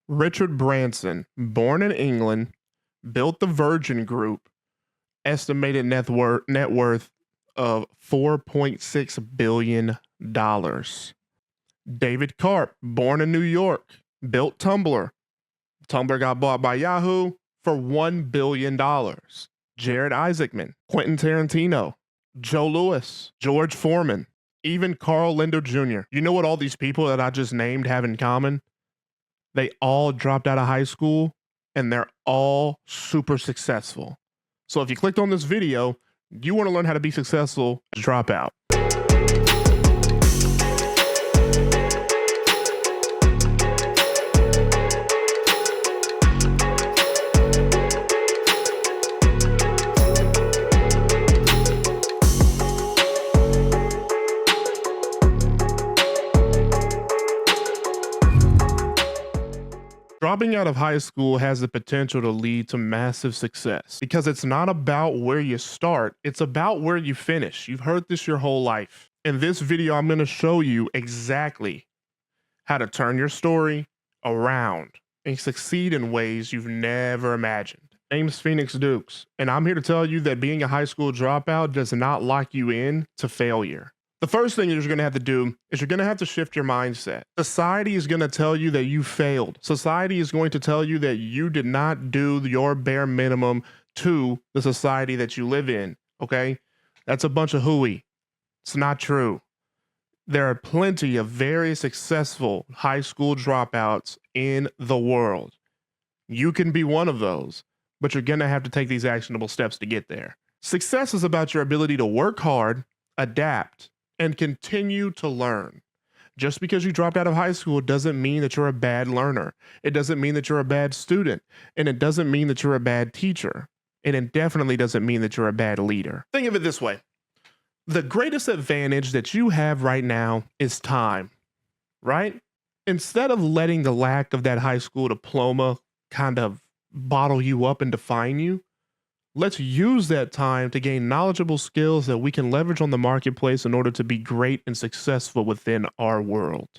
Richard Branson, born in England, built the Virgin Group, estimated net worth of $4.6 billion. David Karp, born in New York, built Tumblr. Tumblr got bought by Yahoo for $1 billion. Jared Isaacman, Quentin Tarantino, Joe Louis, George Foreman, even Carl Linder Jr. You know what all these people that I just named have in common? They all dropped out of high school and they're all super successful. So if you clicked on this video, you want to learn how to be successful, drop out. Dropping out of high school has the potential to lead to massive success because it's not about where you start, it's about where you finish. You've heard this your whole life. In this video, I'm going to show you exactly how to turn your story around and succeed in ways you've never imagined. My name's Phoenix Dukes, and I'm here to tell you that being a high school dropout does not lock you in to failure. The first thing you're going to have to do is you're going to have to shift your mindset. Society is going to tell you that you failed. Society is going to tell you that you did not do your bare minimum to the society that you live in, okay? That's a bunch of hooey. It's not true. There are plenty of very successful high school dropouts in the world. You can be one of those, but you're going to have to take these actionable steps to get there. Success is about your ability to work hard, adapt, and continue to learn. Just because you dropped out of high school doesn't mean that you're a bad learner. It doesn't mean that you're a bad student. And it doesn't mean that you're a bad teacher. And it definitely doesn't mean that you're a bad leader. Think of it this way. The greatest advantage that you have right now is time, right? Instead of letting the lack of that high school diploma kind of bottle you up and define you, let's use that time to gain knowledgeable skills that we can leverage on the marketplace in order to be great and successful within our world.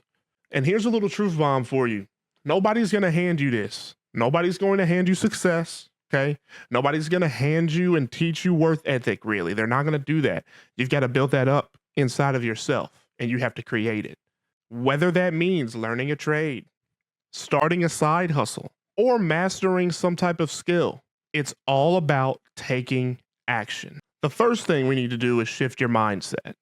And here's a little truth bomb for you. Nobody's going to hand you this. Nobody's going to hand you success, okay? Nobody's going to hand you and teach you worth ethic, really. They're not going to do that. You've got to build that up inside of yourself, and you have to create it. Whether that means learning a trade, starting a side hustle, or mastering some type of skill. It's all about taking action. The first thing we need to do is shift your mindset.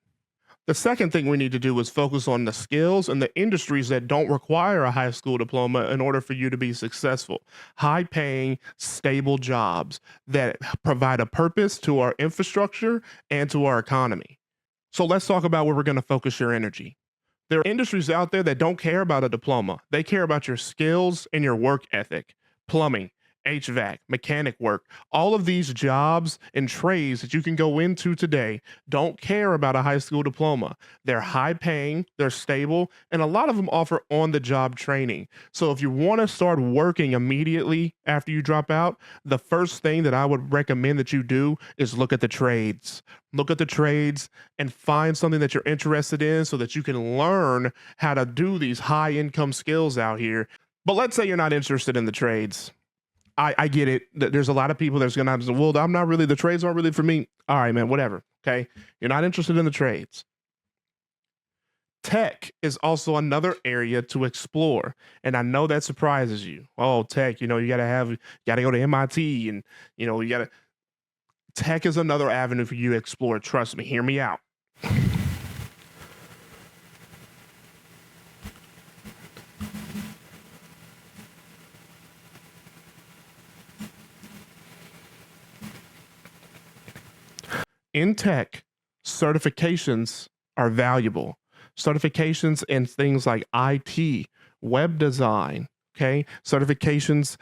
The second thing we need to do is focus on the skills and the industries that don't require a high school diploma in order for you to be successful. High-paying, stable jobs that provide a purpose to our infrastructure and to our economy. So let's talk about where we're going to focus your energy. There are industries out there that don't care about a diploma. They care about your skills and your work ethic. Plumbing, HVAC, mechanic work, all of these jobs and trades that you can go into today don't care about a high school diploma. They're high paying, they're stable, and a lot of them offer on-the-job training. So if you want to start working immediately after you drop out, the first thing that I would recommend that you do is look at the trades. Look at the trades and find something that you're interested in so that you can learn how to do these high income skills out here. But let's say you're not interested in the trades. I get it. There's a lot of people that's going to have to say, well, I'm not really, the trades aren't really for me. All right, man, whatever. Okay. You're not interested in the trades. Tech is also another area to explore. And I know that surprises you. Oh, tech, you got to go to MIT and, tech is another avenue for you to explore. Trust me, hear me out. In tech, certifications are valuable. Certifications in things like IT, web design, okay? Certifications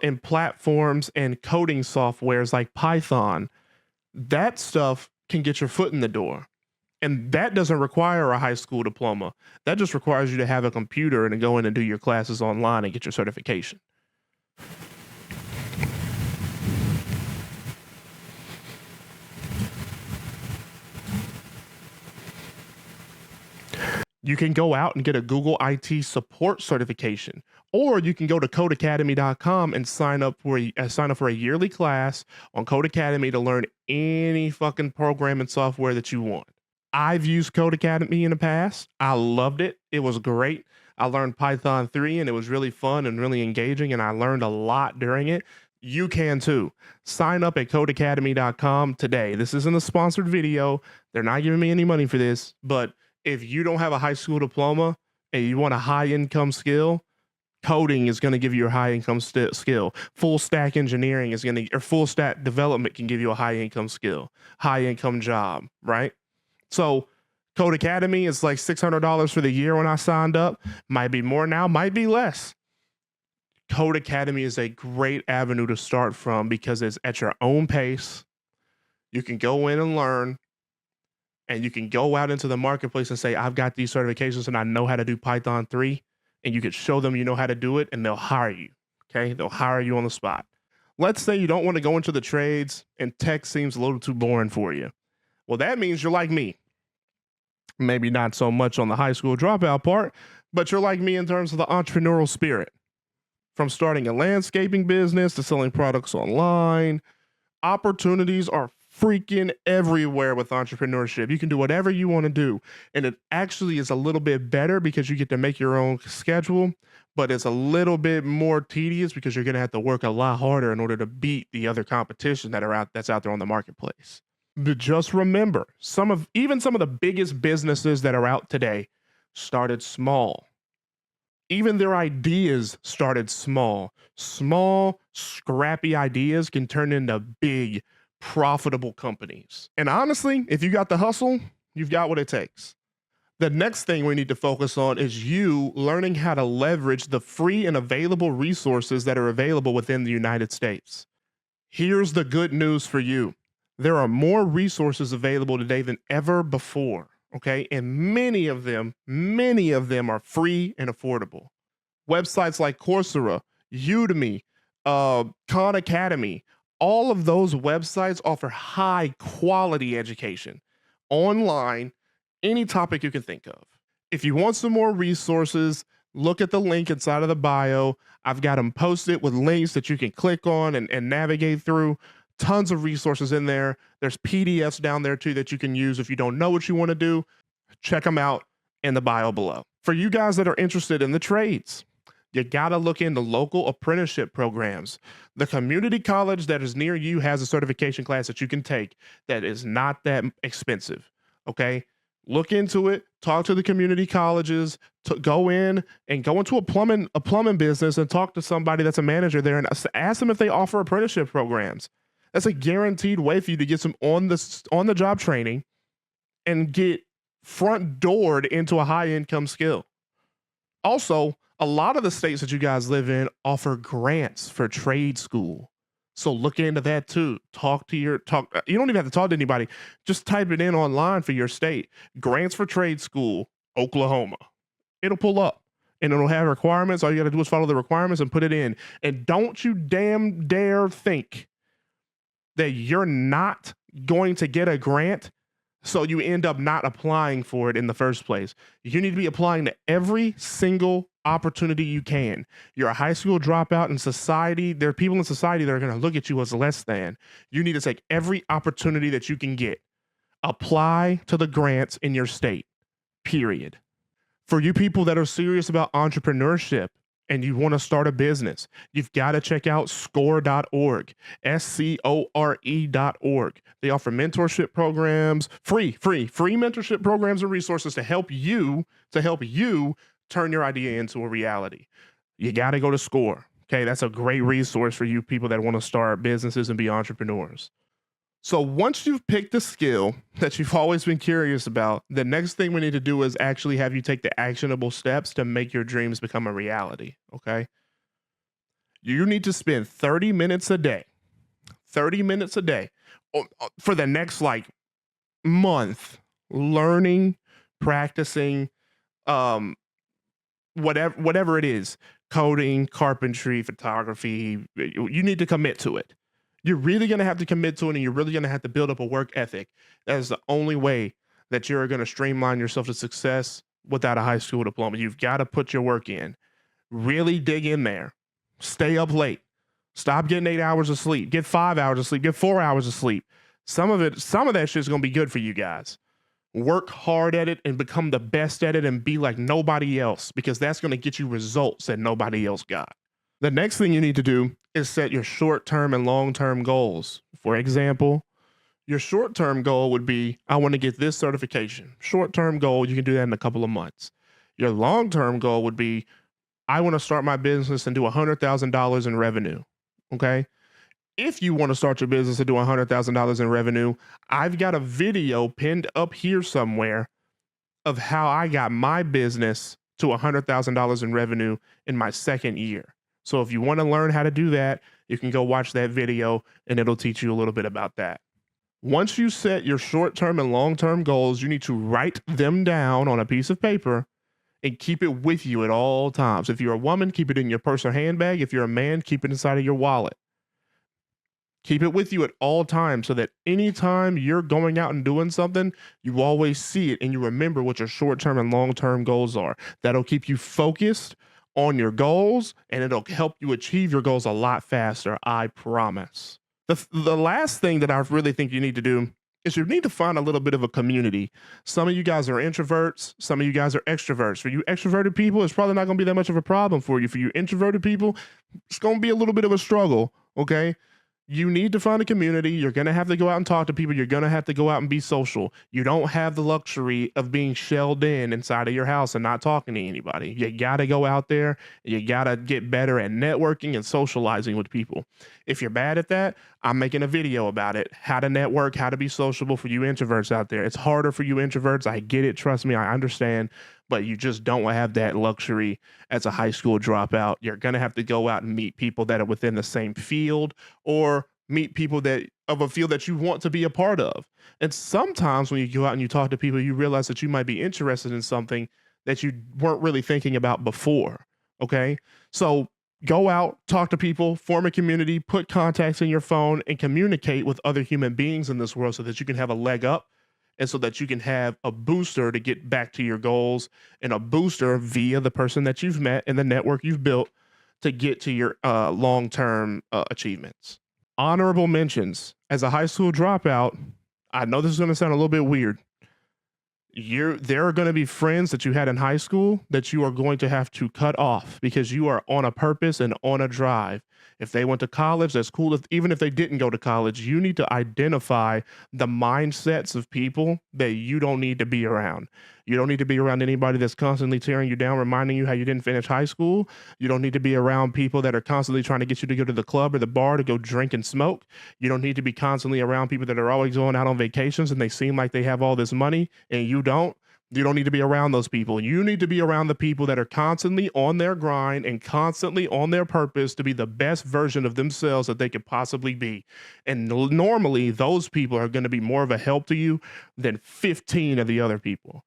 in platforms and coding softwares like Python. That stuff can get your foot in the door. And that doesn't require a high school diploma. That just requires you to have a computer and to go in and do your classes online and get your certification. You can go out and get a Google IT support certification, or you can go to codeacademy.com and sign up for a yearly class on Code Academy to learn any fucking programming software that you want. I've used Code Academy in the past. I loved it. It was great. I learned Python 3 and it was really fun and really engaging, and I learned a lot during it. You can too. Sign up at codeacademy.com today. This isn't a sponsored video. They're not giving me any money for this, but if you don't have a high school diploma and you want a high income skill, coding is going to give you a high income skill. Full stack engineering is going to, or full stack development can give you a high income skill, high income job, right? So Code Academy is like $600 for the year when I signed up. Might be more now, might be less. Code Academy is a great avenue to start from because it's at your own pace. You can go in and learn, and you can go out into the marketplace and say, I've got these certifications and I know how to do Python 3. And you could show them you know how to do it, and they'll hire you. Okay. They'll hire you on the spot. Let's say you don't want to go into the trades and tech seems a little too boring for you. Well, that means you're like me. Maybe not so much on the high school dropout part, but you're like me in terms of the entrepreneurial spirit. From starting a landscaping business to selling products online, opportunities are freaking everywhere with entrepreneurship. You can do whatever you want to do. And it actually is a little bit better because you get to make your own schedule, but it's a little bit more tedious because you're going to have to work a lot harder in order to beat the other competition that's out there on the marketplace. But just remember, some of the biggest businesses that are out today started small. Even their ideas started small. Small, scrappy ideas can turn into big, profitable companies. And honestly, if you got the hustle, you've got what it takes. The next thing we need to focus on is you learning how to leverage the free and available resources that are available within the United States. Here's the good news for you. There are more resources available today than ever before, okay? And many of them are free and affordable. Websites like Coursera, Udemy, Khan Academy, all of those websites offer high quality education online, any topic you can think of. If you want some more resources, look at the link inside of the bio. I've got them posted with links that you can click on and navigate through. Tons of resources in there. There's PDFs down there too that you can use if you don't know what you want to do. Check them out in the bio below. For you guys that are interested in the trades, you got to look into local apprenticeship programs. The community college that is near you has a certification class that you can take that is not that expensive. Okay. Look into it, talk to the community colleges, go into a plumbing business and talk to somebody that's a manager there and ask them if they offer apprenticeship programs. That's a guaranteed way for you to get some on the job training and get front doored into a high income skill. Also, a lot of the states that you guys live in offer grants for trade school. So look into that too. You don't even have to talk to anybody. Just type it in online for your state. Grants for trade school, Oklahoma. It'll pull up and it'll have requirements. All you got to do is follow the requirements and put it in. And don't you damn dare think that you're not going to get a grant so you end up not applying for it in the first place. You need to be applying to every single opportunity you can. You're a high school dropout in society. There are people in society that are going to look at you as less than. You need to take every opportunity that you can get. Apply to the grants in your state, period. For you people that are serious about entrepreneurship and you want to start a business, you've got to check out score.org, SCORE.org. They offer mentorship programs, free mentorship programs and resources to help you turn your idea into a reality. You got to go to SCORE. Okay. That's a great resource for you people that want to start businesses and be entrepreneurs. So once you've picked the skill that you've always been curious about, the next thing we need to do is actually have you take the actionable steps to make your dreams become a reality. Okay. You need to spend 30 minutes a day for the next month learning, practicing, whatever it is, coding, carpentry, photography. You need to commit to it. You're really going to have to commit to it, and you're really going to have to build up a work ethic. That is the only way that you're going to streamline yourself to success without a high school diploma. You've got to put your work in. Really dig in there. Stay up late. Stop getting 8 hours of sleep. Get 5 hours of sleep. Get 4 hours of sleep. Some of that shit's gonna be good for you guys. Work hard at it and become the best at it and be like nobody else, because that's gonna get you results that nobody else got. The next thing you need to do is set your short-term and long-term goals. For example, your short-term goal would be, I want to get this certification. Short-term goal, you can do that in a couple of months. Your long-term goal would be, I want to start my business and do $100,000 in revenue. Okay. If you want to start your business and do $100,000 in revenue, I've got a video pinned up here somewhere of how I got my business to $100,000 in revenue in my second year. So if you want to learn how to do that, you can go watch that video and it'll teach you a little bit about that. Once you set your short-term and long-term goals, you need to write them down on a piece of paper and keep it with you at all times. If you're a woman, keep it in your purse or handbag. If you're a man, keep it inside of your wallet. Keep it with you at all times so that anytime you're going out and doing something, you always see it and you remember what your short-term and long-term goals are. That'll keep you focused on your goals and it'll help you achieve your goals a lot faster, I promise. The last thing that I really think you need to do is you need to find a little bit of a community. Some of you guys are introverts. Some of you guys are extroverts. For you extroverted people, it's probably not going to be that much of a problem for you. For you introverted people, it's going to be a little bit of a struggle, okay? You need to find a community. You're going to have to go out and talk to people. You're going to have to go out and be social. You don't have the luxury of being shelled in inside of your house and not talking to anybody. You got to go out there. You got to get better at networking and socializing with people. If you're bad at that, I'm making a video about it. How to network, how to be sociable for you introverts out there. It's harder for you introverts. I get it. Trust me, I understand. But you just don't have that luxury as a high school dropout. You're going to have to go out and meet people that are within the same field or meet people that of a field that you want to be a part of. And sometimes when you go out and you talk to people, you realize that you might be interested in something that you weren't really thinking about before. Okay. So go out, talk to people, form a community, put contacts in your phone, and communicate with other human beings in this world so that you can have a leg up and so that you can have a booster to get back to your goals and a booster via the person that you've met and the network you've built to get to your long-term achievements. Honorable mentions. As a high school dropout, I know this is going to sound a little bit weird. There are going to be friends that you had in high school that you are going to have to cut off because you are on a purpose and on a drive. If they went to college, that's cool. Even if they didn't go to college, you need to identify the mindsets of people that you don't need to be around. You don't need to be around anybody that's constantly tearing you down, reminding you how you didn't finish high school. You don't need to be around people that are constantly trying to get you to go to the club or the bar to go drink and smoke. You don't need to be constantly around people that are always going out on vacations and they seem like they have all this money and you don't. You don't need to be around those people. You need to be around the people that are constantly on their grind and constantly on their purpose to be the best version of themselves that they could possibly be. And normally those people are going to be more of a help to you than 15 of the other people.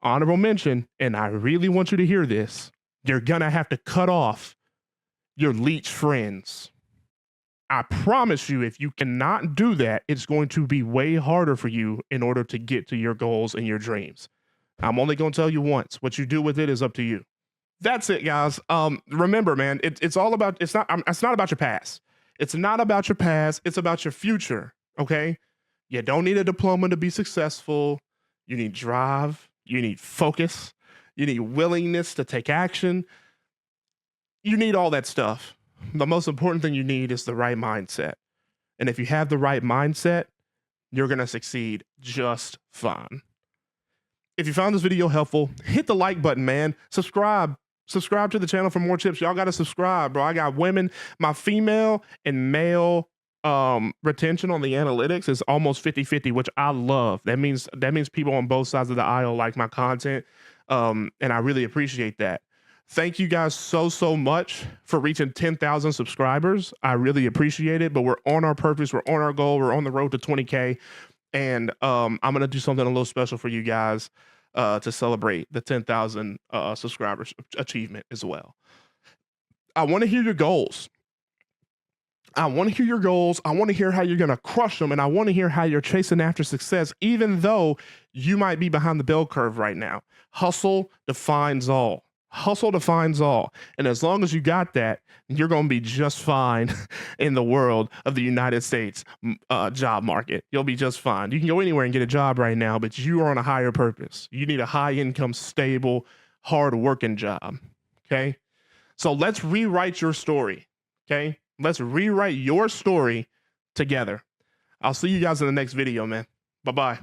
Honorable mention, and I really want you to hear this, you're going to have to cut off your leech friends. I promise you, if you cannot do that, it's going to be way harder for you in order to get to your goals and your dreams. I'm only going to tell you once. What you do with it is up to you. That's it, guys. Remember, man, it's all about, it's not about your past. It's not about your past. It's about your future. Okay. You don't need a diploma to be successful. You need drive. You need focus. You need willingness to take action. You need all that stuff. The most important thing you need is the right mindset. And if you have the right mindset, you're going to succeed just fine. If you found this video helpful, hit the like button, man. Subscribe to the channel for more tips. Y'all got to subscribe, bro. I got women, my female and male retention on the analytics is almost 50-50, which I love. That means people on both sides of the aisle like my content. And I really appreciate that. Thank you guys so much for reaching 10,000 subscribers. I really appreciate it, but we're on our purpose. We're on our goal. We're on the road to 20K. And I'm going to do something a little special for you guys to celebrate the 10,000 subscribers achievement as well. I want to hear your goals. I want to hear your goals. I want to hear how you're going to crush them. And I want to hear how you're chasing after success, even though you might be behind the bell curve right now. Hustle defines all. Hustle defines all. And as long as you got that, you're going to be just fine in the world of the United States job market. You'll be just fine. You can go anywhere and get a job right now, but you are on a higher purpose. You need a high income, stable, hard working job. Okay. So let's rewrite your story. Okay. Let's rewrite your story together. I'll see you guys in the next video, man. Bye-bye.